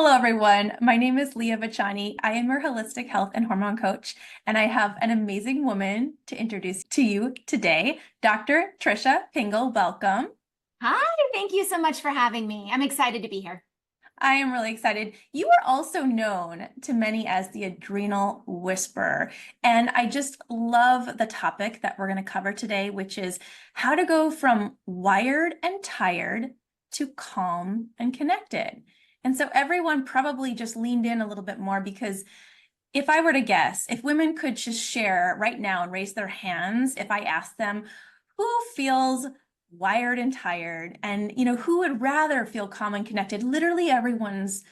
Hello, everyone. My name is Leah Bachani. I am your holistic health and hormone coach, and I have an amazing woman to introduce to you today, Dr. Tricia Pingel. Welcome. Hi, thank you so much for having me. I'm excited to be here. I am really excited. You are also known to many as the adrenal whisperer, and I just love the topic that we're going to cover today, which is how to go from wired and tired to calm and connected. And so everyone probably just leaned in a little bit more because if I were to guess, if women could just share right now and raise their hands, if I asked them who feels wired and tired and who would rather feel calm and connected, literally everyone's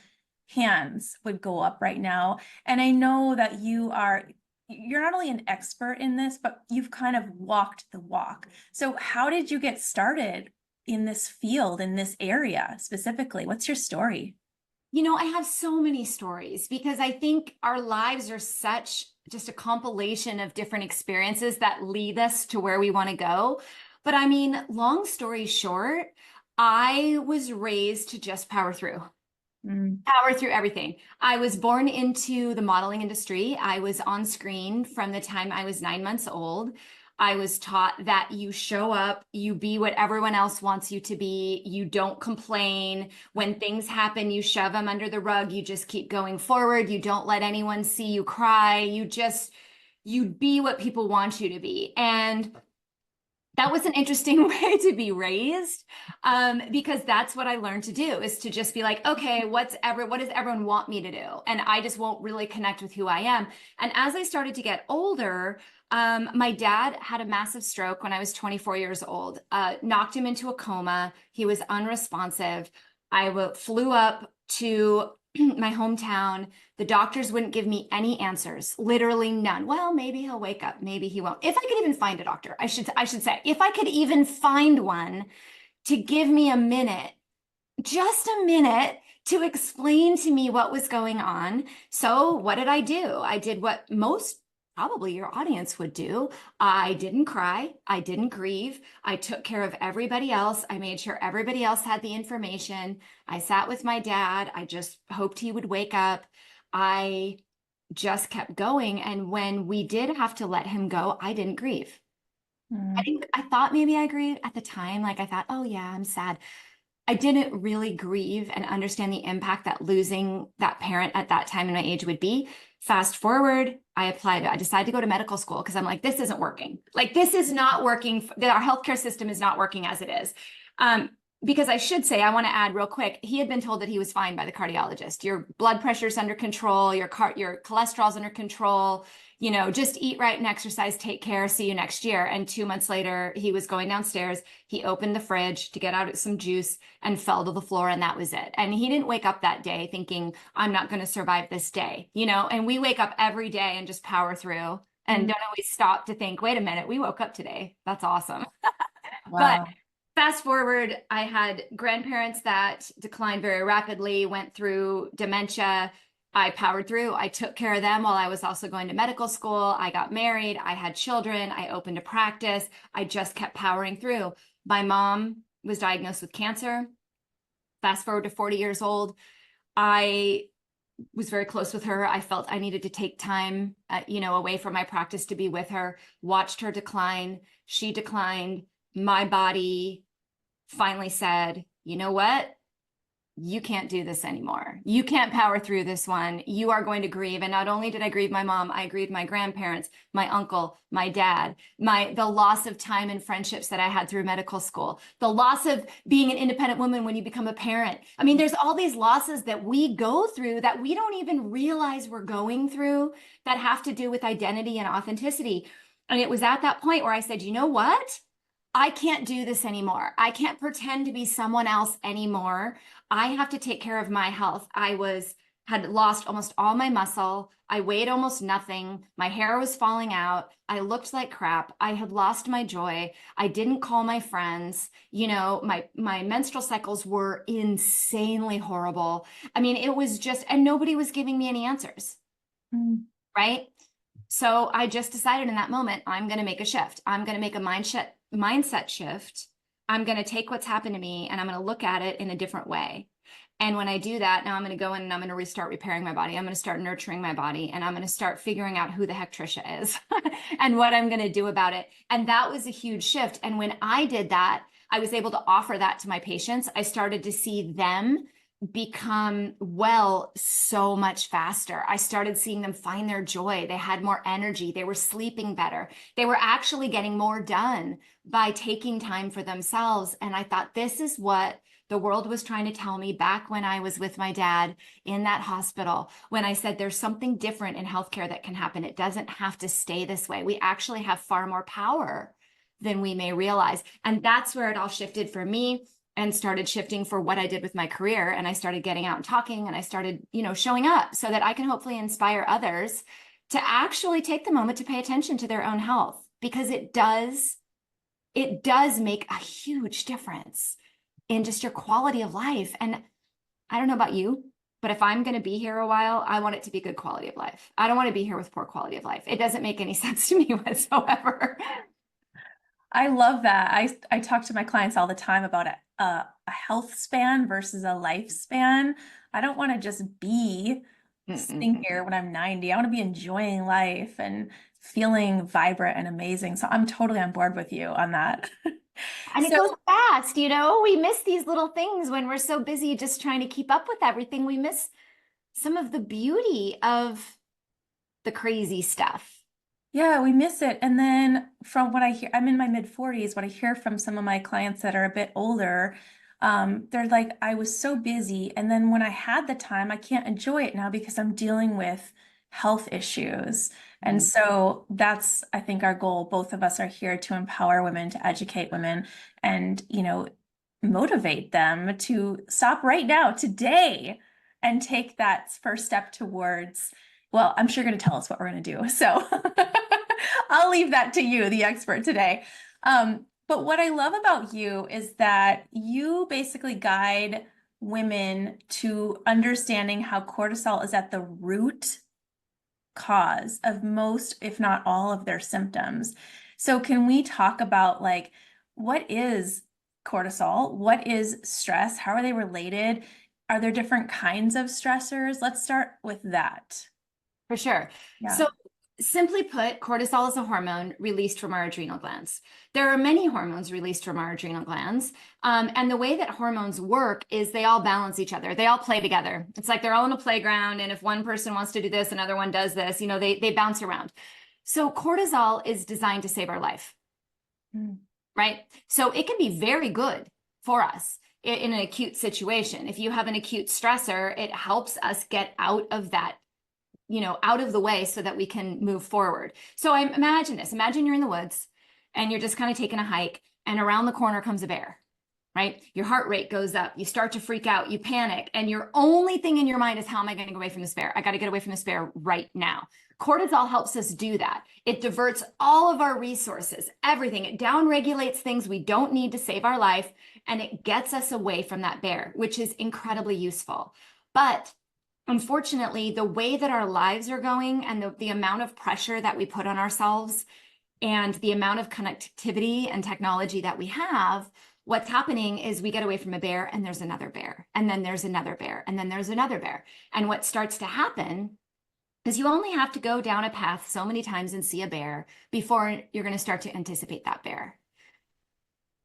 hands would go up right now. And I know that you're not only an expert in this, but you've kind of walked the walk. So how did you get started in this field, in this area specifically? What's your story? I have so many stories because I think our lives are such just a compilation of different experiences that lead us to where we want to go. But I mean, long story short, I was raised to just power through. Power through everything. I was born into the modeling industry. I was on screen from the time I was 9 months old. I was taught that you show up, you be what everyone else wants you to be, you don't complain. When things happen, you shove them under the rug, you just keep going forward, you don't let anyone see you cry, you be what people want you to be. And that was an interesting way to be raised, because that's what I learned to do, is to just be like, okay, what does everyone want me to do? And I just won't really connect with who I am. And as I started to get older, my dad had a massive stroke when I was 24 years old, knocked him into a coma. He was unresponsive. I flew up to my hometown. The doctors wouldn't give me any answers, literally none. Well, maybe he'll wake up, maybe he won't. If I could even find a doctor, I should say, if I could even find one to give me a minute, just a minute, to explain to me what was going on. So what did I do? I did what most probably your audience would do. I didn't cry. I didn't grieve. I took care of everybody else. I made sure everybody else had the information. I sat with my dad. I just hoped he would wake up. I just kept going. And when we did have to let him go, I didn't grieve. Mm. I thought maybe I grieved at the time. Like I thought, oh yeah, I'm sad. I didn't really grieve and understand the impact that losing that parent at that time in my age would be. Fast forward, I decided to go to medical school because I'm like, this isn't working. Like, this is not working. Our healthcare system is not working as it is. Because I should say, I want to add real quick, he had been told that he was fine by the cardiologist. Your blood pressure's under control, your cholesterol's under control, just eat right and exercise, take care, see you next year. And 2 months later, he was going downstairs. He opened the fridge to get out some juice and fell to the floor, and that was it. And he didn't wake up that day thinking, I'm not going to survive this day, and we wake up every day and just power through and don't always stop to think, wait a minute, we woke up today. That's awesome. But Wow. fast forward, I had grandparents that declined very rapidly, went through dementia. I powered through. I took care of them while I was also going to medical school. I got married. I had children. I opened a practice. I just kept powering through. My mom was diagnosed with cancer. Fast forward to 40 years old. I was very close with her. I felt I needed to take time, away from my practice to be with her, watched her decline. She declined. My body finally said, you know what? You can't do this anymore. You can't power through this one. You are going to grieve. And not only did I grieve my mom, I grieved my grandparents, my uncle, my dad, the loss of time and friendships that I had through medical school, the loss of being an independent woman when you become a parent. I mean, there's all these losses that we go through that we don't even realize we're going through that have to do with identity and authenticity. And it was at that point where I said, you know what? I can't do this anymore. I can't pretend to be someone else anymore. I have to take care of my health. Had lost almost all my muscle. I weighed almost nothing. My hair was falling out. I looked like crap. I had lost my joy. I didn't call my friends. My menstrual cycles were insanely horrible. I mean, it was just, and nobody was giving me any answers, Mm. right? So I just decided in that moment, I'm going to make a shift. I'm going to make a mindset shift. I'm going to take what's happened to me and I'm going to look at it in a different way. And when I do that, now I'm going to go in and I'm going to restart repairing my body. I'm going to start nurturing my body, and I'm going to start figuring out who the heck Tricia is and what I'm going to do about it. And that was a huge shift. And when I did that, I was able to offer that to my patients. I started to see them become well so much faster. I started seeing them find their joy. They had more energy. They were sleeping better. They were actually getting more done by taking time for themselves. And I thought, this is what the world was trying to tell me back when I was with my dad in that hospital, when I said there's something different in healthcare that can happen. It doesn't have to stay this way. We actually have far more power than we may realize. And that's where it all shifted for me, and started shifting for what I did with my career. And I started getting out and talking, and I started, showing up so that I can hopefully inspire others to actually take the moment to pay attention to their own health, because it does make a huge difference in just your quality of life. And I don't know about you, but if I'm going to be here a while, I want it to be good quality of life. I don't want to be here with poor quality of life. It doesn't make any sense to me whatsoever. I love that. I talk to my clients all the time about a health span versus a lifespan. I don't want to just be sitting here when I'm 90. I want to be enjoying life and feeling vibrant and amazing. So I'm totally on board with you on that. And it So goes fast, we miss these little things when we're so busy just trying to keep up with everything. We miss some of the beauty of the crazy stuff. yeah, we miss it. And then from what I hear, I'm in my mid 40s. What I hear from some of my clients that are a bit older, they're like, I was so busy. And then when I had the time, I can't enjoy it now because I'm dealing with health issues. And so that's, I think, our goal. Both of us are here to empower women, to educate women, and, motivate them to stop right now, today, and take that first step towards, well, I'm sure you're going to tell us what we're going to do. So I'll leave that to you, the expert today. But what I love about you is that you basically guide women to understanding how cortisol is at the root cause of most, if not all, of their symptoms. So can we talk about, like, what is cortisol? What is stress? How are they related? Are there different kinds of stressors? Let's start with that. For sure. Yeah. So simply put, cortisol is a hormone released from our adrenal glands. There are many hormones released from our adrenal glands. And the way that hormones work is they all balance each other. They all play together. It's like they're all in a playground. And if one person wants to do this, another one does this, they bounce around. So cortisol is designed to save our life, right? So it can be very good for us in an acute situation. If you have an acute stressor, it helps us get out of that, out of the way so that we can move forward. So imagine this. Imagine you're in the woods and you're just kind of taking a hike, and around the corner comes a bear, right? Your heart rate goes up. You start to freak out. You panic. And your only thing in your mind is, how am I going to get away from this bear? I got to get away from this bear right now. Cortisol helps us do that. It diverts all of our resources, everything. It downregulates things we don't need to save our life, and it gets us away from that bear, which is incredibly useful. But unfortunately, the way that our lives are going, and the amount of pressure that we put on ourselves, and the amount of connectivity and technology that we have, what's happening is we get away from a bear, and there's another bear, and then there's another bear, and then there's another bear. And what starts to happen is you only have to go down a path so many times and see a bear before you're going to start to anticipate that bear.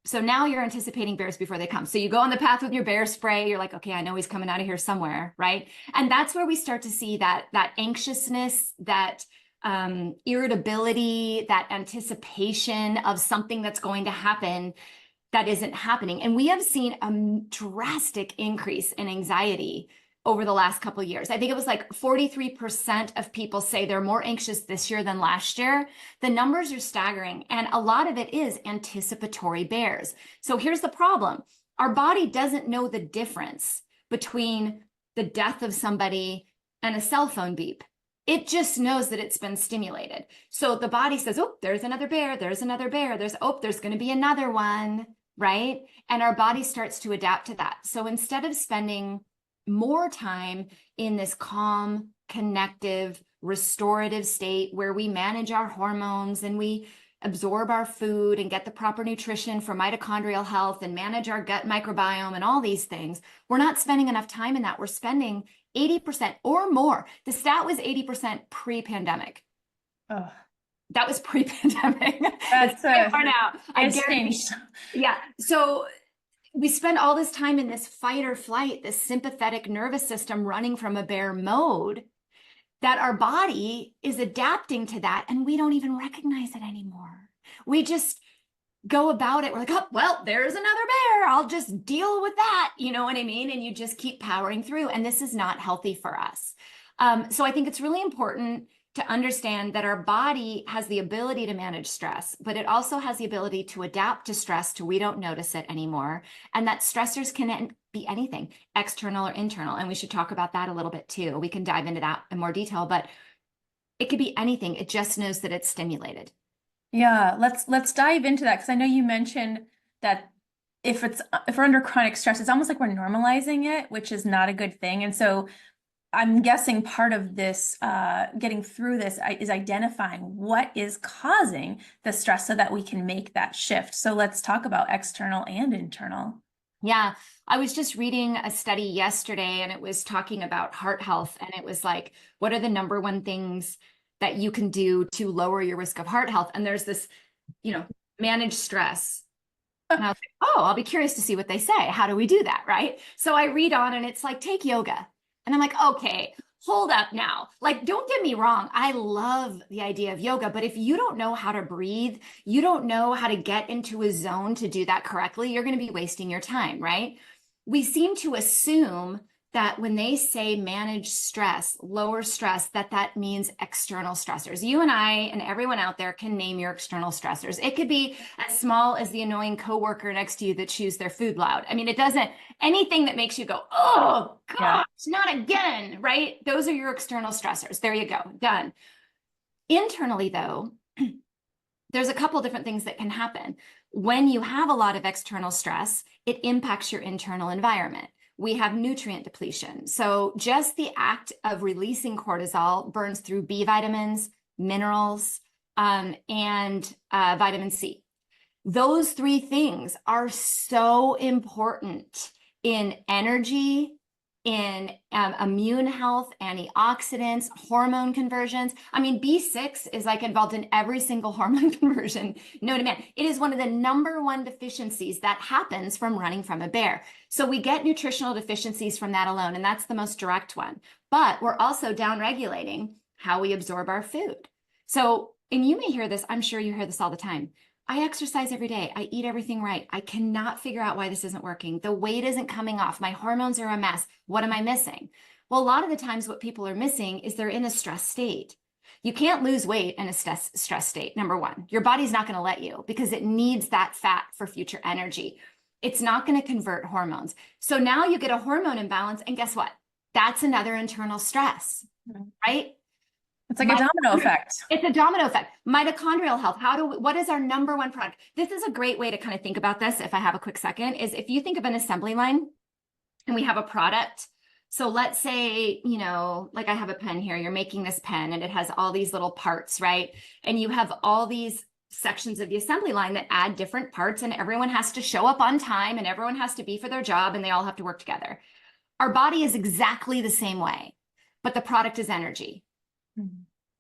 So now you're anticipating bears before they come. So you go on the path with your bear spray. You're like, okay, I know he's coming out of here somewhere, right? And that's where we start to see that anxiousness, that irritability, that anticipation of something that's going to happen that isn't happening. And we have seen a drastic increase in anxiety over the last couple of years. I think it was like 43% of people say they're more anxious this year than last year. The numbers are staggering. And a lot of it is anticipatory bears. So here's the problem. Our body doesn't know the difference between the death of somebody and a cell phone beep. It just knows that it's been stimulated. So the body says, oh, there's another bear. There's another bear. There's going to be another one, right? And our body starts to adapt to that. So instead of spending more time in this calm, connective, restorative state where we manage our hormones and we absorb our food and get the proper nutrition for mitochondrial health and manage our gut microbiome and all these things, we're not spending enough time in that. We're spending 80% or more. The stat was 80% pre-pandemic. Oh, that was pre-pandemic. that's now. I it's guarantee. changed. Yeah. So we spend all this time in this fight or flight, this sympathetic nervous system running from a bear mode, that our body is adapting to that, and we don't even recognize it anymore. We just go about it. We're like, oh, well, there's another bear. I'll just deal with that. You know what I mean? And you just keep powering through. And this is not healthy for us. So I think it's really important to understand that our body has the ability to manage stress, but it also has the ability to adapt to stress till we don't notice it anymore. And that stressors can be anything, external or internal. And we should talk about that a little bit too. We can dive into that in more detail, but it could be anything. It just knows that it's stimulated. Yeah, let's dive into that, because I know you mentioned that if we're under chronic stress, it's almost like we're normalizing it, which is not a good thing. And so I'm guessing part of this, getting through this, is identifying what is causing the stress so that we can make that shift. So let's talk about external and internal. Yeah, I was just reading a study yesterday, and it was talking about heart health. And it was like, what are the number one things that you can do to lower your risk of heart health? And there's this, manage stress. And I was like, oh, I'll be curious to see what they say. How do we do that? Right. So I read on, and it's like, take yoga. And I'm like, okay, hold up now. Like, don't get me wrong. I love the idea of yoga, but if you don't know how to breathe, you don't know how to get into a zone to do that correctly, you're going to be wasting your time, right? We seem to assume that when they say manage stress, lower stress, that means external stressors. You and I and everyone out there can name your external stressors. It could be as small as the annoying coworker next to you that chews their food loud. I mean, it doesn't, anything that makes you go, oh gosh, not again, right? Those are your external stressors. There you go, done. Internally though, there's a couple different things that can happen. When you have a lot of external stress, it impacts your internal environment. We have nutrient depletion. So just the act of releasing cortisol burns through B vitamins, minerals, and vitamin C. Those three things are so important in energy, in immune health, antioxidants, hormone conversions. I mean, B6 is like involved in every single hormone conversion known to man. It is one of the number one deficiencies that happens from running from a bear. So we get nutritional deficiencies from that alone, and that's the most direct one. But we're also downregulating how we absorb our food. So, and you may hear this, I'm sure you hear this all the time. I exercise every day. I eat everything right. I cannot figure out why this isn't working. The weight isn't coming off. My hormones are a mess. What am I missing? Well, a lot of the times what people are missing is they're in a stress state. You can't lose weight in a stress state, number one. Your body's not going to let you because it needs that fat for future energy. It's not going to convert hormones. So now you get a hormone imbalance, and guess what? That's another internal stress, right? It's like a domino effect. It's a domino effect. Mitochondrial health. What is our number one product? This is a great way to kind of think about this. If I have a quick second, is if you think of an assembly line and we have a product. So let's say, like I have a pen here, you're making this pen and it has all these little parts, right? And you have all these sections of the assembly line that add different parts, and everyone has to show up on time and everyone has to be for their job and they all have to work together. Our body is exactly the same way, but the product is energy.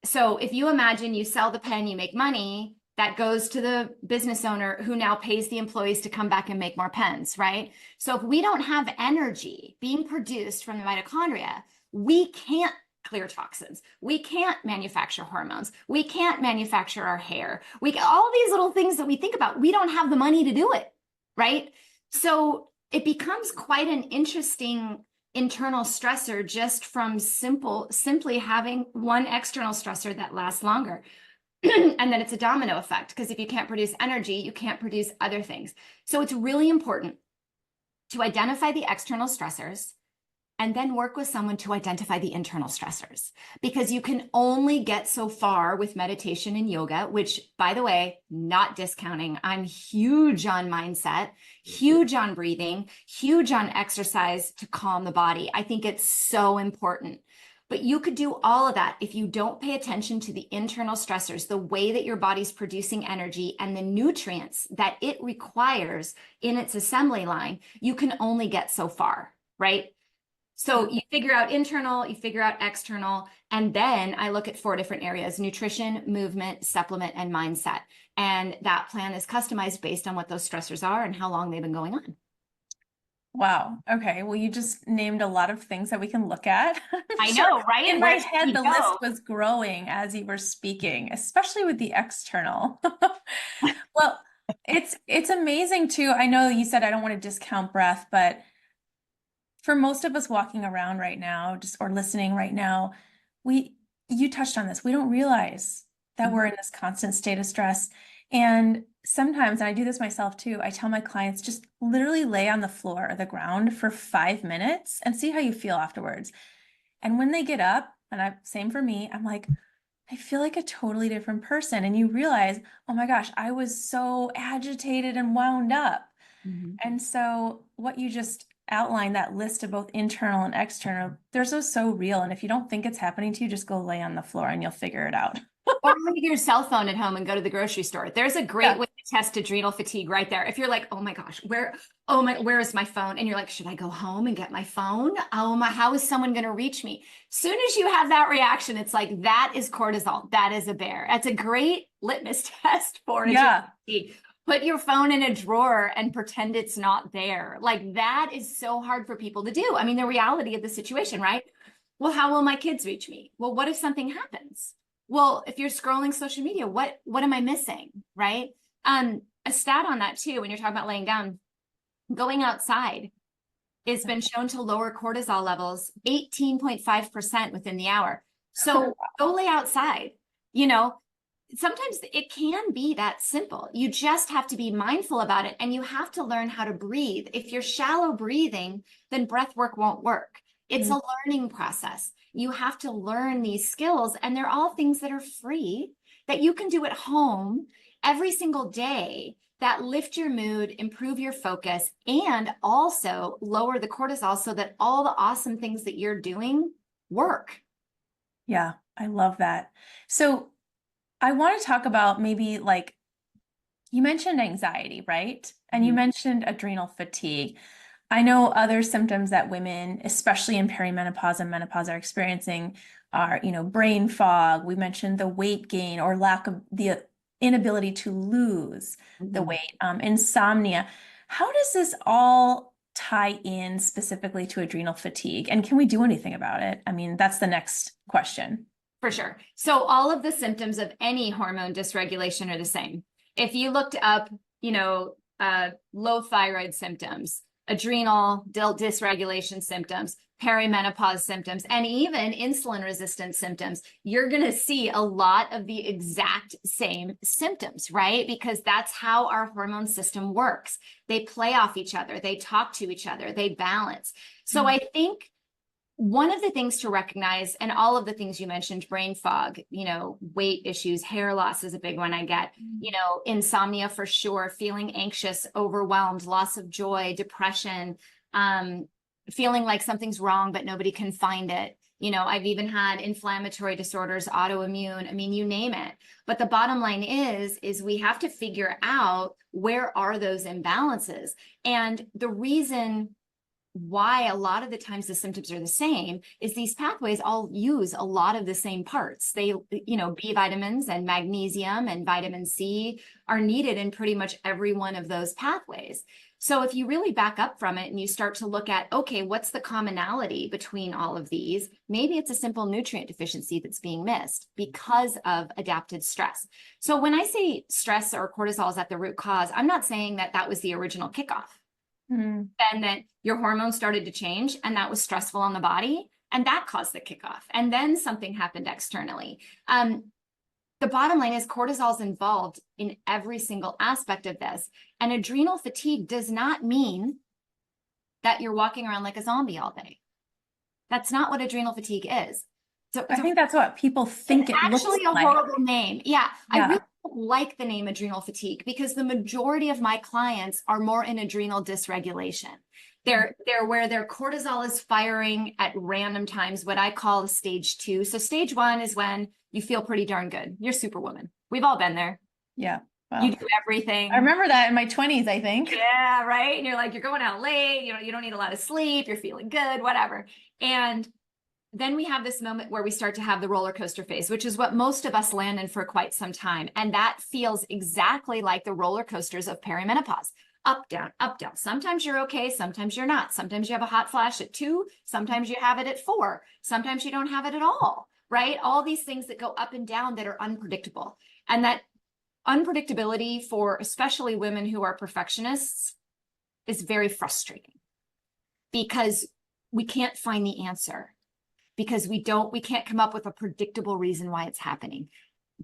So if you imagine you sell the pen, you make money, that goes to the business owner who now pays the employees to come back and make more pens, right? So if we don't have energy being produced from the mitochondria, we can't clear toxins. We can't manufacture hormones. We can't manufacture our hair. All these little things that we think about, we don't have the money to do it, right? So it becomes quite an interesting internal stressor just from simply having one external stressor that lasts longer. And then it's a domino effect, because if you can't produce energy, you can't produce other things. So it's really important to identify the external stressors and then work with someone to identify the internal stressors, because you can only get so far with meditation and yoga, which, by the way, not discounting. I'm huge on mindset, huge on breathing, huge on exercise to calm the body. I think it's so important. But you could do all of that if you don't pay attention to the internal stressors, the way that your body's producing energy and the nutrients that it requires in its assembly line. You can only get so far, right? So you figure out internal, you figure out external, and then I look at 4 different areas: nutrition, movement, supplement, and mindset. And that plan is customized based on what those stressors are and how long they've been going on. Wow. Okay. Well, you just named a lot of things that we can look at. I Sure. know, right? In Where my should head, we the go? list was growing as you were speaking, especially with the external. Well, it's amazing too. I know you said I don't want to discount breath, but for most of us walking around right now, just or listening right now, you touched on this. We don't realize that we're in this constant state of stress. And sometimes, and I do this myself too, I tell my clients just literally lay on the floor or the ground for 5 minutes and see how you feel afterwards. And when they get up, same for me, I'm like, I feel like a totally different person. And you realize, oh my gosh, I was so agitated and wound up. Mhm. And so what you just outlined, that list of both internal and external, they're so real. And if you don't think it's happening to you, just go lay on the floor and you'll figure it out. Or leave your cell phone at home and go to the grocery store. There's a great Yeah. way to test adrenal fatigue right there. If you're like, oh my gosh, where is my phone? And you're like, should I go home and get my phone? Oh my, how is someone going to reach me? Soon as you have that reaction, it's like, that is cortisol. That is a bear. That's a great litmus test for adrenal fatigue. Put your phone in a drawer and pretend it's not there. Like, that is so hard for people to do. I mean, the reality of the situation, right? Well, how will my kids reach me? Well, what if something happens? Well, if you're scrolling social media, what am I missing, right? A stat on that too, when you're talking about laying down, going outside has been shown to lower cortisol levels 18.5% within the hour. So go lay outside. You know, sometimes it can be that simple. You just have to be mindful about it, and you have to learn how to breathe. If you're shallow breathing, then breath work won't work. It's a learning process. You have to learn these skills, and they're all things that are free that you can do at home every single day that lift your mood, improve your focus, and also lower the cortisol so that all the awesome things that you're doing work. Yeah, I love that. So I want to talk about maybe like you mentioned anxiety, right? And you mentioned adrenal fatigue. I know other symptoms that women, especially in perimenopause and menopause, are experiencing are, brain fog. We mentioned the weight gain or lack of the inability to lose the weight, insomnia. How does this all tie in specifically to adrenal fatigue? And can we do anything about it? I mean, that's the next question. For sure. So all of the symptoms of any hormone dysregulation are the same. If you looked up, low thyroid symptoms, adrenal dysregulation symptoms, perimenopause symptoms, and even insulin resistant symptoms, you're going to see a lot of the exact same symptoms, right? Because that's how our hormone system works. They play off each other, they talk to each other, they balance. So I think one of the things to recognize, and all of the things you mentioned, brain fog, weight issues, hair loss is a big one I get, insomnia for sure, feeling anxious, overwhelmed, loss of joy, depression, feeling like something's wrong, but nobody can find it. I've even had inflammatory disorders, autoimmune, I mean, you name it. But the bottom line is we have to figure out where are those imbalances. And the reason why a lot of the times the symptoms are the same is these pathways all use a lot of the same parts. They, B vitamins and magnesium and vitamin C are needed in pretty much every one of those pathways. So if you really back up from it and you start to look at, okay, what's the commonality between all of these? Maybe it's a simple nutrient deficiency that's being missed because of adapted stress. So when I say stress or cortisol is at the root cause, I'm not saying that that was the original kickoff. Then that your hormones started to change and that was stressful on the body and that caused the kickoff. And then something happened externally. The bottom line is cortisol is involved in every single aspect of this. And adrenal fatigue does not mean that you're walking around like a zombie all day. That's not what adrenal fatigue is. So I think that's what people think it looks actually a like. horrible name. Yeah. I really don't like the name adrenal fatigue because the majority of my clients are more in adrenal dysregulation. They're where their cortisol is firing at random times, what I call stage 2. So stage 1 is when you feel pretty darn good. You're Superwoman. We've all been there. Yeah. You Well, do everything. I remember that in my 20s, I think. Yeah, right. And you're like, you're going out late, you don't need a lot of sleep, you're feeling good, whatever. And then we have this moment where we start to have the roller coaster phase, which is what most of us land in for quite some time. And that feels exactly like the roller coasters of perimenopause. Up, down, up, down. Sometimes you're okay. Sometimes you're not. Sometimes you have a hot flash at 2. Sometimes you have it at 4. Sometimes you don't have it at all, right? All these things that go up and down that are unpredictable. And that unpredictability for especially women who are perfectionists is very frustrating because we can't find the answer, because we can't come up with a predictable reason why it's happening.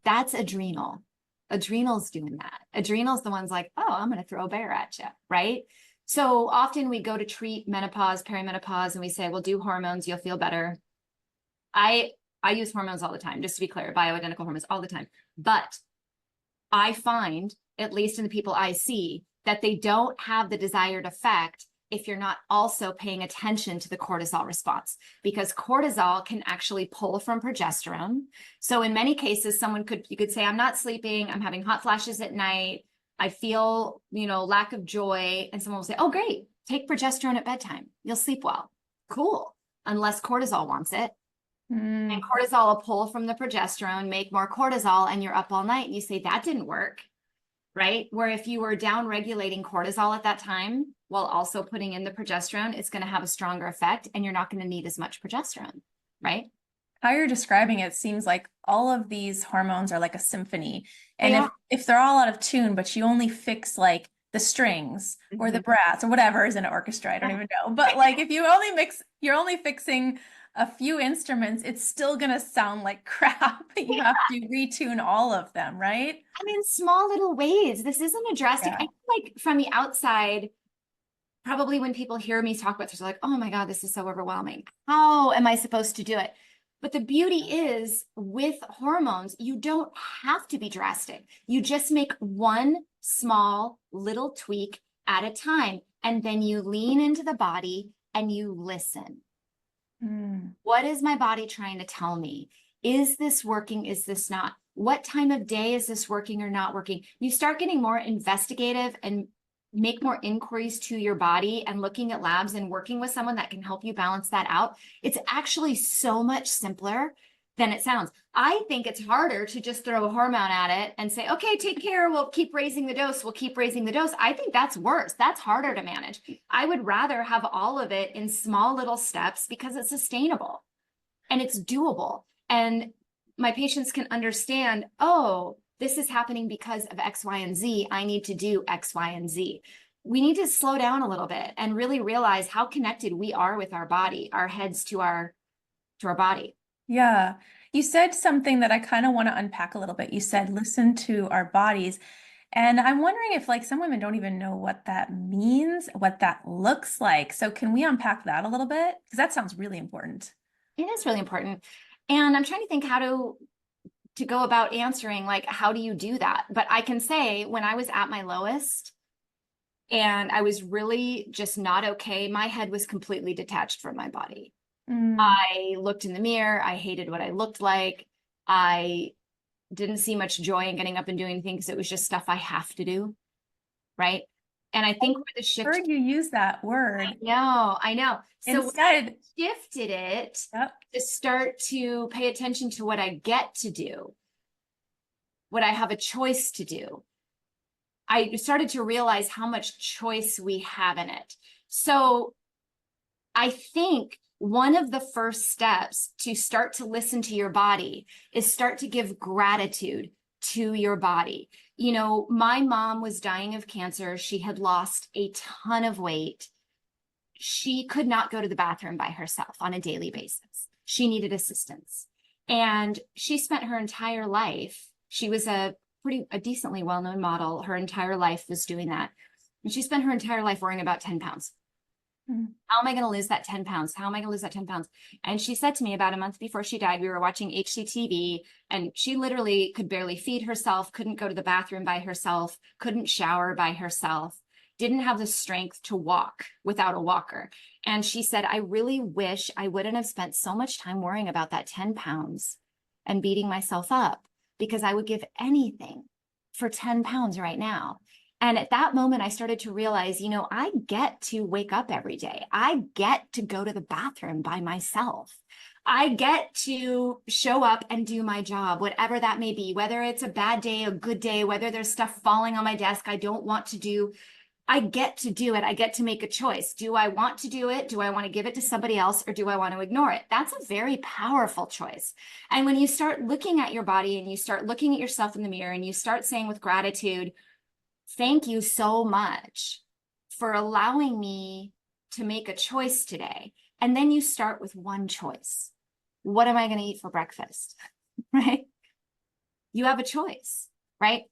That's adrenal. Adrenal's doing that. Adrenal's the one's like, oh, I'm going to throw a bear at you, right? So often we go to treat menopause, perimenopause, and we say, well, do hormones, you'll feel better. I use hormones all the time, just to be clear, bioidentical hormones all the time. But I find, at least in the people I see, that they don't have the desired effect if you're not also paying attention to the cortisol response, because cortisol can actually pull from progesterone. So in many cases, you could say, I'm not sleeping, I'm having hot flashes at night, I feel, lack of joy. And someone will say, oh, great, take progesterone at bedtime. You'll sleep well. Cool. Unless cortisol wants it. And cortisol will pull from the progesterone, make more cortisol, and you're up all night. And you say, that didn't work, right? Where if you were down regulating cortisol at that time, while also putting in the progesterone, it's going to have a stronger effect and you're not going to need as much progesterone, right? How you're describing it seems like all of these hormones are like a symphony. And if they're all out of tune, but you only fix like the strings or the brass or whatever is in an orchestra, I don't even know. But like if you're only fixing a few instruments, it's still going to sound like crap. You have to retune all of them, right? I mean, small little ways. This isn't a drastic, I feel like from the outside, probably when people hear me talk about this, they're like, oh my God, this is so overwhelming. How am I supposed to do it? But the beauty is with hormones, you don't have to be drastic. You just make one small little tweak at a time. And then you lean into the body and you listen. What is my body trying to tell me? Is this working? Is this not? What time of day is this working or not working? You start getting more investigative and make more inquiries to your body and looking at labs and working with someone that can help you balance that out. It's actually so much simpler than it sounds. I think it's harder to just throw a hormone at it and say, okay, take care. We'll keep raising the dose. We'll keep raising the dose. I think that's worse. That's harder to manage. I would rather have all of it in small little steps because it's sustainable and it's doable. And my patients can understand, oh, this is happening because of X, Y, and Z. I need to do X, Y, and Z. We need to slow down a little bit and really realize how connected we are with our body, our heads to our body. Yeah. You said something that I kind of want to unpack a little bit. You said, listen to our bodies. And I'm wondering if like some women don't even know what that means, what that looks like. So can we unpack that a little bit? Because that sounds really important. It is really important. And I'm trying to think how to go about answering, like, how do you do that? But I can say when I was at my lowest and I was really just not okay, my head was completely detached from my body. I looked in the mirror. I hated what I looked like. I didn't see much joy in getting up and doing anything because it was just stuff I have to do. Right. And I think where the shift. Heard you use that word. I know. So instead, I shifted it to start to pay attention to what I get to do, what I have a choice to do. I started to realize how much choice we have in it. So I think one of the first steps to start to listen to your body is start to give gratitude to your body. You know, my mom was dying of cancer. She had lost a ton of weight. She could not go to the bathroom by herself on a daily basis. She needed assistance. And she spent her entire life, she was a decently well-known model. Her entire life was doing that. And she spent her entire life worrying about 10 pounds. How am I going to lose that 10 pounds? How am I going to lose that 10 pounds? And she said to me about a month before she died, we were watching HGTV and she literally could barely feed herself, couldn't go to the bathroom by herself, couldn't shower by herself. didn't have the strength to walk without a walker. And she said, I really wish I wouldn't have spent so much time worrying about that 10 pounds and beating myself up, because I would give anything for 10 pounds right now. And at that moment, I started to realize, you know, I get to wake up every day. I get to go to the bathroom by myself. I get to show up and do my job, whatever that may be, whether it's a bad day, a good day, whether there's stuff falling on my desk I don't want to do. I get to do it. I get to make a choice. Do I want to do it? Do I want to give it to somebody else, or do I want to ignore it? That's a very powerful choice. And when you start looking at your body and you start looking at yourself in the mirror and you start saying with gratitude, thank you so much for allowing me to make a choice today. And then you start with one choice. What am I going to eat for breakfast? Right? You have a choice, right?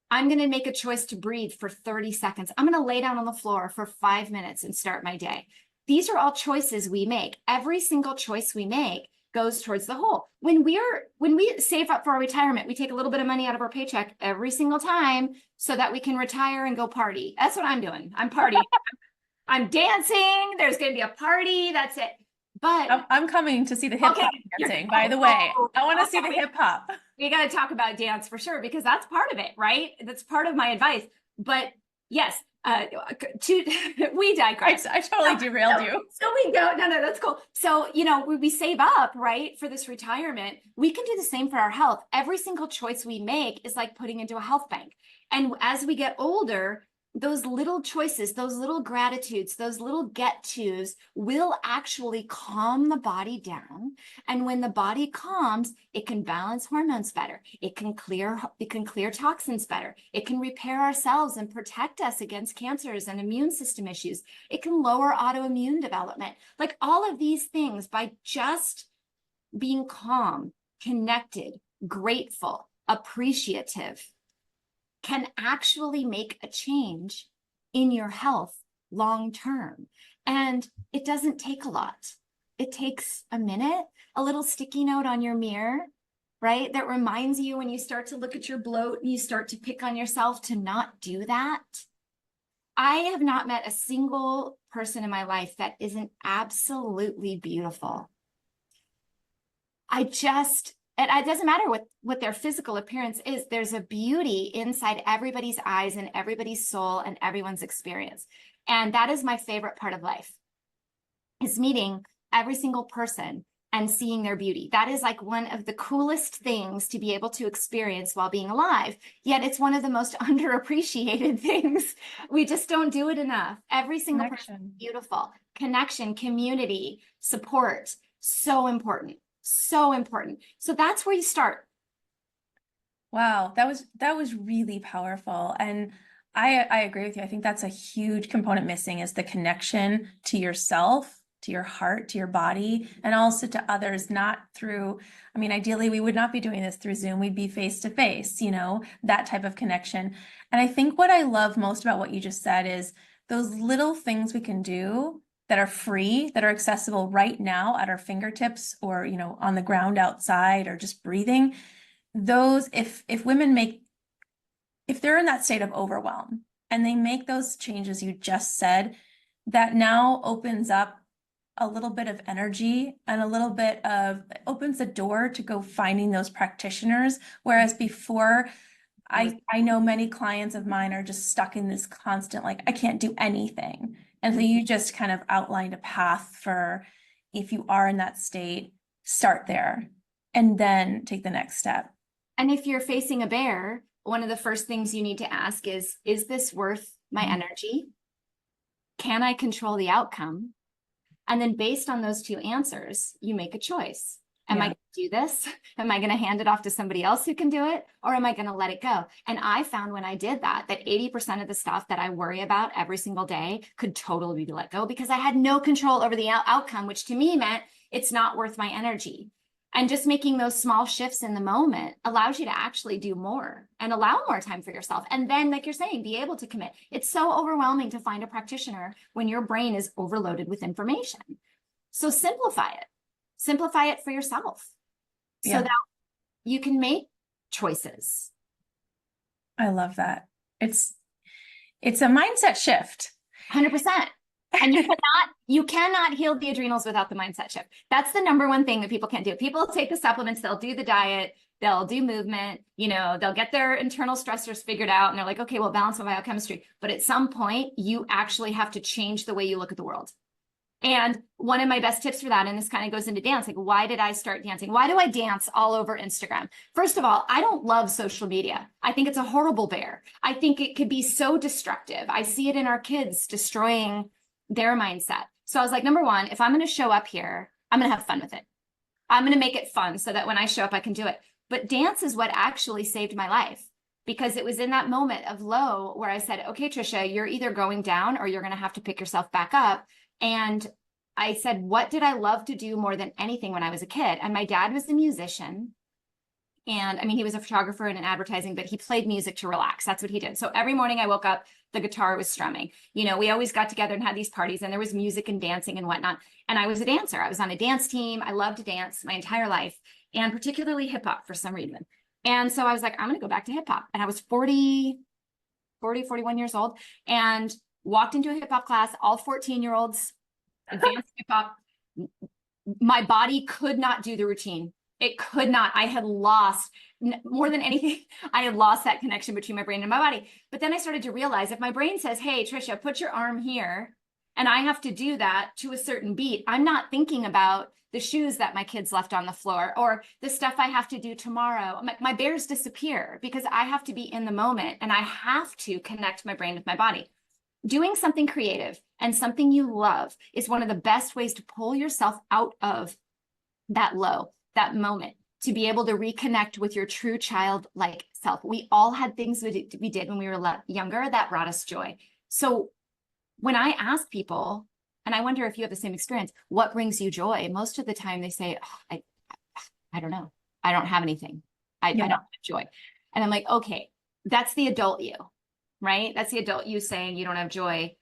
I'm going to make a choice to breathe for 30 seconds. I'm going to lay down on the floor for 5 minutes and start my day. These are all choices we make. Every single choice we make goes towards the whole. When we save up for our retirement, we take a little bit of money out of our paycheck every single time so that we can retire and go party. That's what I'm doing. I'm partying. I'm dancing. There's going to be a party. That's it. But I'm coming to see the hip hop dancing, by the way. I want to see the hip hop. We got to talk about dance for sure, because that's part of it, right? That's part of my advice. But yes, we digress. I totally derailed you. So we go, no, that's cool. So, you know, we save up, right, for this retirement. We can do the same for our health. Every single choice we make is like putting into a health bank. And as we get older, those little choices, those little gratitudes, those little get tos will actually calm the body down. And when the body calms, it can balance hormones better. It can clear toxins better. It can repair our cells and protect us against cancers and immune system issues. It can lower autoimmune development. Like all of these things, by just being calm, connected, grateful, appreciative, can actually make a change in your health long term. And it doesn't take a lot. It takes a minute, a little sticky note on your mirror, right? That reminds you when you start to look at your bloat and you start to pick on yourself to not do that. I have not met a single person in my life that isn't absolutely beautiful. And it doesn't matter what their physical appearance is. There's a beauty inside everybody's eyes and everybody's soul and everyone's experience. And that is my favorite part of life, is meeting every single person and seeing their beauty. That is like one of the coolest things to be able to experience while being alive. Yet it's one of the most underappreciated things. We just don't do it enough. Every single person is beautiful. Connection, community, support, so important. So important. So that's where you start. Wow, that was really powerful. And I agree with you. I think that's a huge component missing, is the connection to yourself, to your heart, to your body, and also to others, not through, I mean, ideally we would not be doing this through Zoom. We'd be face to face, you know, that type of connection. And I think what I love most about what you just said is those little things we can do that are free, that are accessible right now at our fingertips, or, you know, on the ground outside, or just breathing. Those, if women if they're in that state of overwhelm and they make those changes you just said, that now opens up a little bit of energy and opens the door to go finding those practitioners. Whereas before, I know many clients of mine are just stuck in this constant, like, I can't do anything. And so you just kind of outlined a path for, if you are in that state, start there and then take the next step. And if you're facing a bear, one of the first things you need to ask is this worth my energy? Can I control the outcome? And then based on those two answers, you make a choice. Am I going to do this? Am I going to hand it off to somebody else who can do it? Or am I going to let it go? And I found when I did that 80% of the stuff that I worry about every single day could totally be let go, because I had no control over the outcome, which to me meant it's not worth my energy. And just making those small shifts in the moment allows you to actually do more and allow more time for yourself. And then, like you're saying, be able to commit. It's so overwhelming to find a practitioner when your brain is overloaded with information. So simplify it. Simplify it for yourself so that you can make choices. I love that. It's a mindset shift. 100%. And you cannot heal the adrenals without the mindset shift. That's the number one thing that people can't do. People take the supplements, they'll do the diet, they'll do movement, they'll get their internal stressors figured out, and they're like, okay, well, balance my biochemistry. But at some point, you actually have to change the way you look at the world. And one of my best tips for that, and this kind of goes into dance, like, why did I start dancing? Why do I dance all over Instagram? First of all, I don't love social media. I think it's a horrible bear. I think it could be so destructive. I see it in our kids destroying their mindset. So I was like, number one, if I'm going to show up here, I'm going to have fun with it. I'm going to make it fun so that when I show up, I can do it. But dance is what actually saved my life, because it was in that moment of low where I said, okay, Tricia, you're either going down or you're going to have to pick yourself back up. And I said, what did I love to do more than anything when I was a kid? And my dad was a musician. And I mean, he was a photographer and in advertising, but he played music to relax. That's what he did. So every morning I woke up, the guitar was strumming. We always got together and had these parties, and there was music and dancing and whatnot. And I was a dancer. I was on a dance team. I loved to dance my entire life, and particularly hip hop for some reason. And so I was like, I'm going to go back to hip hop. And I was 41 years old, and walked into a hip hop class, all 14-year-olds, advanced hip hop. My body could not do the routine. It could not. I had lost, more than anything, I had lost that connection between my brain and my body. But then I started to realize, if my brain says, hey, Tricia, put your arm here, and I have to do that to a certain beat, I'm not thinking about the shoes that my kids left on the floor or the stuff I have to do tomorrow. My bears disappear because I have to be in the moment, and I have to connect my brain with my body. Doing something creative and something you love is one of the best ways to pull yourself out of that low, that moment, to be able to reconnect with your true childlike self. We all had things we did when we were younger that brought us joy. So when I ask people, and I wonder if you have the same experience, what brings you joy? Most of the time they say, oh, I don't know. I don't have anything. I don't have joy. And I'm like, okay, that's the adult you. Right? That's the adult you saying you don't have joy.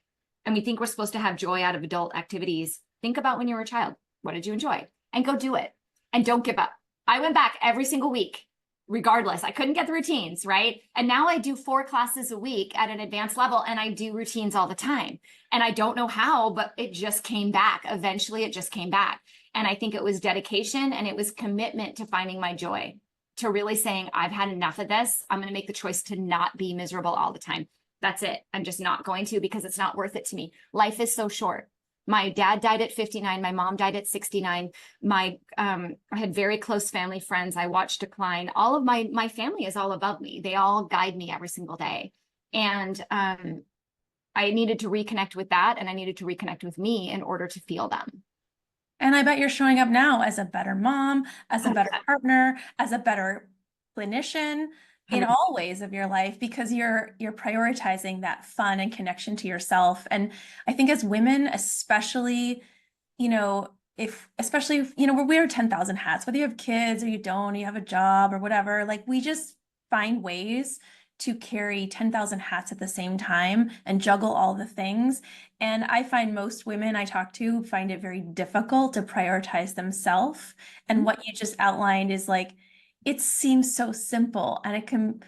And we think we're supposed to have joy out of adult activities. Think about when you were a child. What did you enjoy? And go do it. And don't give up. I went back every single week, regardless. I couldn't get the routines, right? And now I do 4 classes a week at an advanced level, and I do routines all the time. And I don't know how, but it just came back. Eventually, it just came back. And I think it was dedication, and it was commitment to finding my joy, to really saying, I've had enough of this. I'm going to make the choice to not be miserable all the time. That's it. I'm just not going to, because it's not worth it to me. Life is so short. My dad died at 59. My mom died at 69. I had very close family friends I watched decline. All of my family is all above me. They all guide me every single day. And I needed to reconnect with that, and I needed to reconnect with me in order to feel them. And I bet you're showing up now as a better mom, as a better partner, as a better clinician in all ways of your life, because you're prioritizing that fun and connection to yourself. And I think as women, especially, especially if we wear 10,000 hats, whether you have kids or you don't, or you have a job or whatever, like, we just find ways to carry 10,000 hats at the same time and juggle all the things. And I find most women I talk to find it very difficult to prioritize themselves. And what you just outlined is like, it seems so simple, and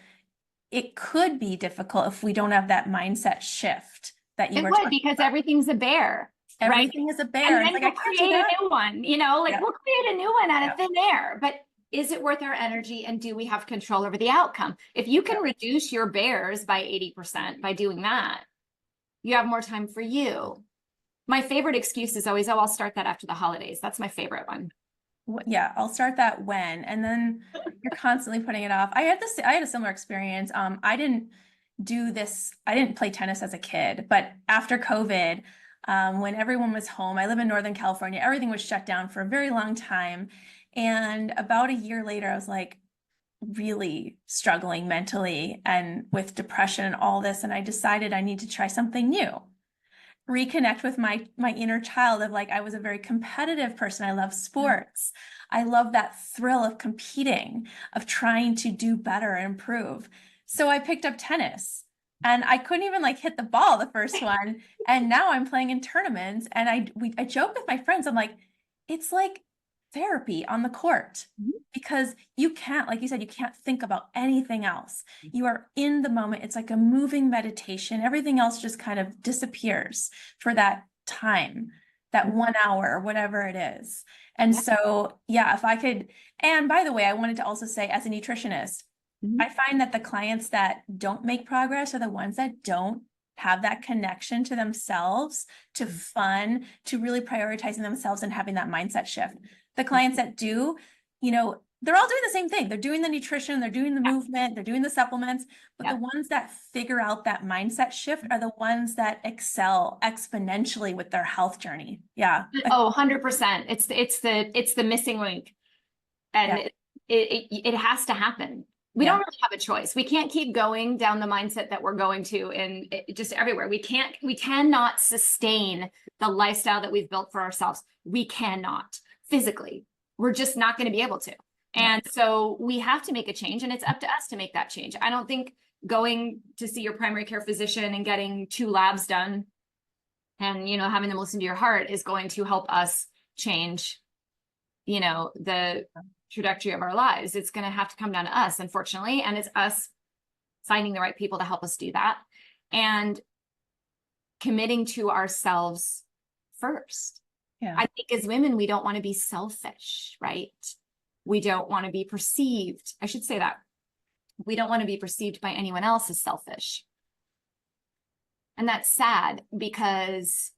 it could be difficult if we don't have that mindset shift that you were talking because about. Everything's a bear. Everything is a bear. And then we'll create a new one, we'll create a new one out of thin air. But is it worth our energy, and do we have control over the outcome? If you can reduce your bears by 80% by doing that, you have more time for you. My favorite excuse is always, oh, I'll start that after the holidays. That's my favorite one. Yeah, I'll start that when, and then you're constantly putting it off. I had a similar experience. I didn't play tennis as a kid, but after COVID, when everyone was home, I live in Northern California, everything was shut down for a very long time. And about a year later, I was like really struggling mentally and with depression and all this. And I decided I need to try something new. Reconnect with my inner child of, like, I was a very competitive person. I love sports. I love that thrill of competing, of trying to do better and improve. So I picked up tennis, and I couldn't even hit the ball the first one. And now I'm playing in tournaments, and I joke with my friends. I'm like, it's like therapy on the court Mhm. because you can't, like you said, you can't think about anything else. You are in the moment. It's like a moving meditation. Everything else just kind of disappears for that time, that 1 hour, or whatever it is. And Yeah. so, yeah, if I could, and by the way, I wanted to also say, as a nutritionist, Mhm. I find that the clients that don't make progress are the ones that don't have that connection to themselves, to fun, to really prioritizing themselves and having that mindset shift. The clients that do, they're all doing the same thing. They're doing the nutrition, they're doing the Yeah. movement, they're doing the supplements, but the Yeah. ones that figure out that mindset shift are the ones that excel exponentially with their health journey. Yeah. Oh, 100%. It's the missing link. Yeah. And it has to happen. We don't Yeah. really have a choice. We can't keep going down the mindset that we're going to and just everywhere. We cannot sustain the lifestyle that we've built for ourselves. We cannot physically. We're just not going to be able to. Yeah. And so we have to make a change, and it's up to us to make that change. I don't think going to see your primary care physician and getting 2 labs done and, having them listen to your heart is going to help us change, the trajectory of our lives. It's going to have to come down to us, unfortunately. And it's us finding the right people to help us do that and committing to ourselves first. Yeah. I think as women, we don't want to be selfish, right? We don't want to be perceived. I should say that. We don't want to be perceived by anyone else as selfish. And that's sad because,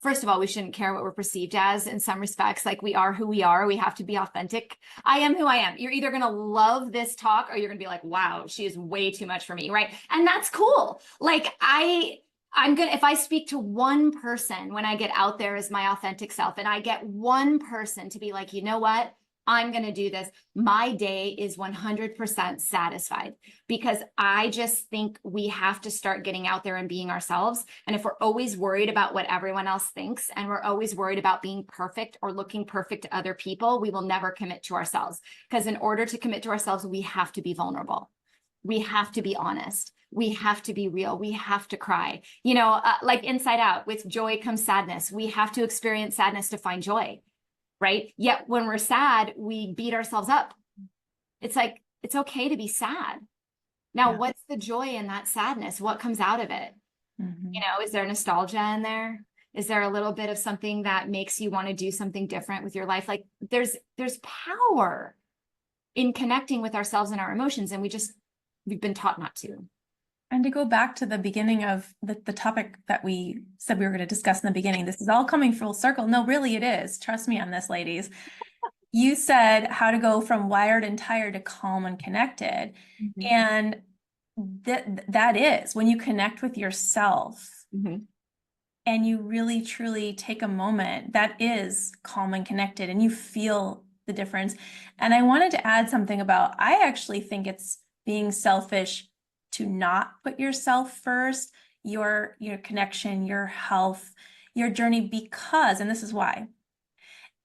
first of all, we shouldn't care what we're perceived as in some respects. Like, we are who we are. We have to be authentic. I am who I am. You're either going to love this talk or you're going to be like, wow, she is way too much for me. Right. And that's cool. Like, if I speak to one person when I get out there as my authentic self, and I get one person to be like, you know what? I'm going to do this. My day is 100% satisfied, because I just think we have to start getting out there and being ourselves. And if we're always worried about what everyone else thinks, and we're always worried about being perfect or looking perfect to other people, we will never commit to ourselves. Because in order to commit to ourselves, we have to be vulnerable. We have to be honest. We have to be real. We have to cry. Like Inside Out, with joy comes sadness. We have to experience sadness to find joy. Right? Yet when we're sad, we beat ourselves up. It's like, it's okay to be sad. Now, Yeah. what's the joy in that sadness? What comes out of it? Mm-hmm. Is there nostalgia in there? Is there a little bit of something that makes you want to do something different with your life? Like, there's power in connecting with ourselves and our emotions, and we've been taught not to. And to go back to the beginning of the topic that we said we were going to discuss in the beginning, this is all coming full circle. No, really it is. Trust me on this, ladies. You said how to go from wired and tired to calm and connected. Mm-hmm. And that is when you connect with yourself Mm-hmm. and you really truly take a moment, that is calm and connected, and you feel the difference. And I wanted to add something about, I actually think it's being selfish to not put yourself first, your connection, your health, your journey, because, and this is why,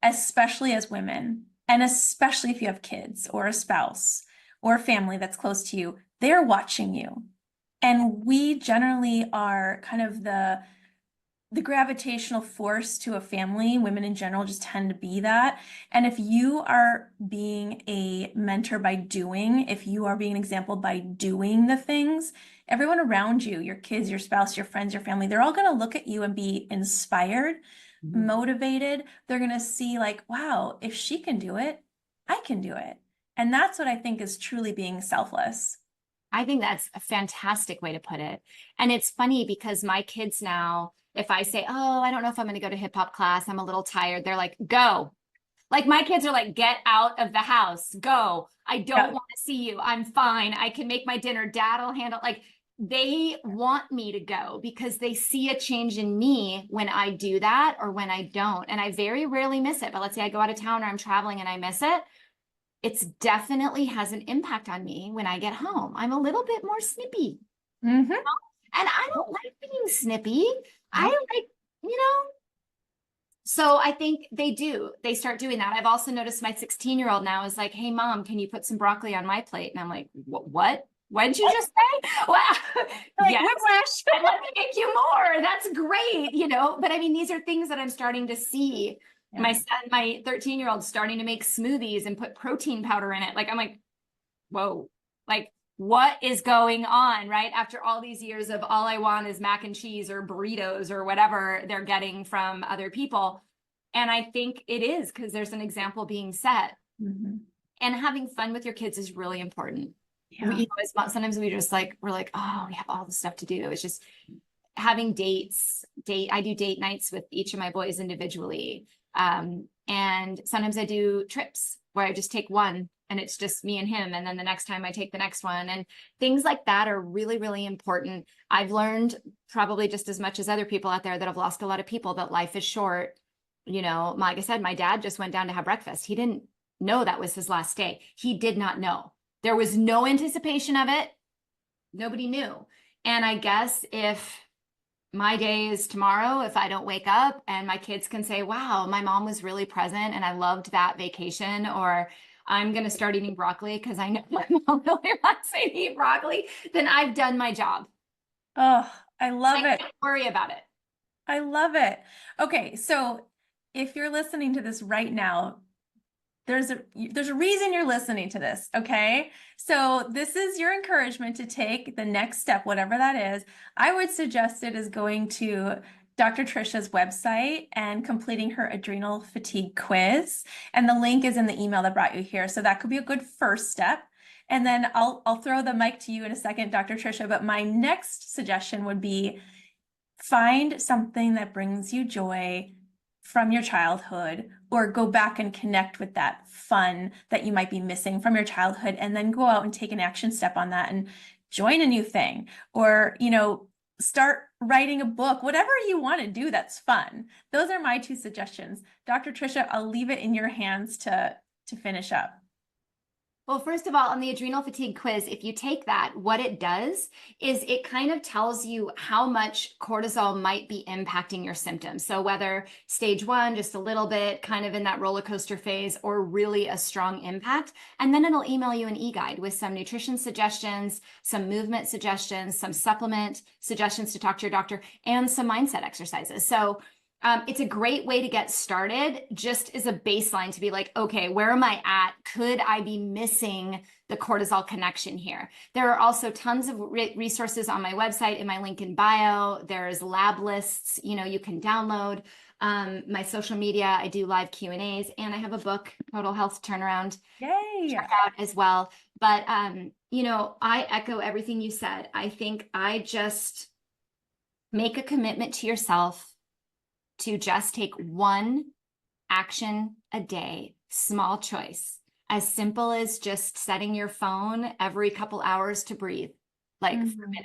especially as women, and especially if you have kids or a spouse or a family that's close to you, they're watching you. And we generally are kind of the gravitational force to a family. Women in general just tend to be that. And if you are being a mentor by doing, if you are being an example by doing the things, everyone around you, your kids, your spouse, your friends, your family, they're all going to look at you and be inspired, motivated. They're going to see like, wow, if she can do it, I can do it. And that's what I think is truly being selfless. I think that's a fantastic way to put it. And it's funny because my kids now, if I say, oh, I don't know if I'm going to go to hip hop class, I'm a little tired, they're like, go. Like, my kids are like, get out of the house, go. I don't want to see you. I'm fine. I can make my dinner. Dad will handle. Like, they want me to go because they see a change in me when I do that or when I don't. And I very rarely miss it. But let's say I go out of town or I'm traveling and I miss it. It's definitely has an impact on me when I get home. I'm a little bit more snippy. Mm-hmm. And I don't like being snippy. I like, so I think they start doing that. I've also noticed my 16-year-old now is like, hey, mom, can you put some broccoli on my plate? And I'm like, what? What did you just say? Well, yes, I'd love to make you more. That's great, But I mean, these are things that I'm starting to see Yeah. My son, my 13-year-old, starting to make smoothies and put protein powder in it. Like, I'm like, whoa, like, what is going on, right? After all these years of all I want is mac and cheese or burritos or whatever they're getting from other people. And I think it is because there's an example being set. Mm-hmm. And having fun with your kids is really important. Yeah. Sometimes we just like, we're like, oh, we have all this stuff to do. It's just having I do date nights with each of my boys individually. And sometimes I do trips where I just take one and it's just me and him. And then the next time I take the next one, and things like that are really, really important. I've learned probably just as much as other people out there that have lost a lot of people that life is short. You know, like I said, my dad just went down to have breakfast. He didn't know that was his last day. He did not know. There was no anticipation of it. Nobody knew. And I guess if my day is tomorrow, if I don't wake up and my kids can say, wow, my mom was really present and I loved that vacation, or I'm going to start eating broccoli because I know my mom really wants me to eat broccoli, then I've done my job. Oh, I love it. Don't worry about it. I love it. Okay, so if you're listening to this right now, there's a reason you're listening to this, okay? So this is your encouragement to take the next step, whatever that is. I would suggest it is going to Dr. Tricia's website and completing her adrenal fatigue quiz. And the link is in the email that brought you here. So that could be a good first step. And then I'll throw the mic to you in a second, Dr. Tricia, but my next suggestion would be find something that brings you joy from your childhood, or go back and connect with that fun that you might be missing from your childhood, and then go out and take an action step on that and join a new thing, or, you know, start writing a book, whatever you want to do that's fun. Those are my two suggestions. Dr. Tricia, I'll leave it in your hands to finish up. Well, first of all, on the adrenal fatigue quiz, if you take that, what it does is it kind of tells you how much cortisol might be impacting your symptoms. So whether stage 1, just a little bit, kind of in that roller coaster phase, or really a strong impact. And then it'll email you an e-guide with some nutrition suggestions, some movement suggestions, some supplement suggestions to talk to your doctor, and some mindset exercises. So it's a great way to get started, just as a baseline to be like, okay, where am I at? Could I be missing the cortisol connection here? There are also tons of resources on my website, in my link in bio. There's lab lists, you know, you can download. My social media, I do live Q&As, and I have a book, Total Health Turnaround. Yay! Check out as well. But, you know, I echo everything you said. I think I just make a commitment to yourself to just take one action a day, small choice, as simple as just setting your phone every couple hours to breathe, like for a minute,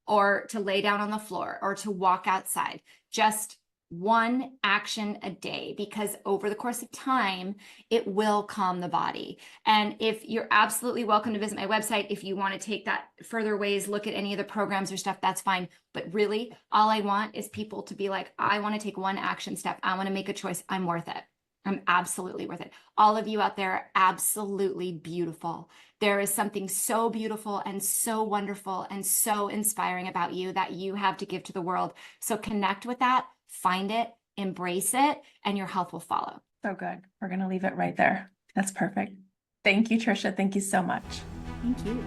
or to lay down on the floor, or to walk outside. Just one action a day, because over the course of time, it will calm the body. And if you're absolutely welcome to visit my website, if you want to take that further ways, look at any of the programs or stuff, that's fine. But really, all I want is people to be like, I want to take one action step. I want to make a choice. I'm worth it. I'm absolutely worth it. All of you out there are absolutely beautiful. There is something so beautiful and so wonderful and so inspiring about you that you have to give to the world. So connect with that, find it, embrace it, and your health will follow. So good. We're going to leave it right there. That's perfect. Thank you, Tricia. Thank you so much. Thank you.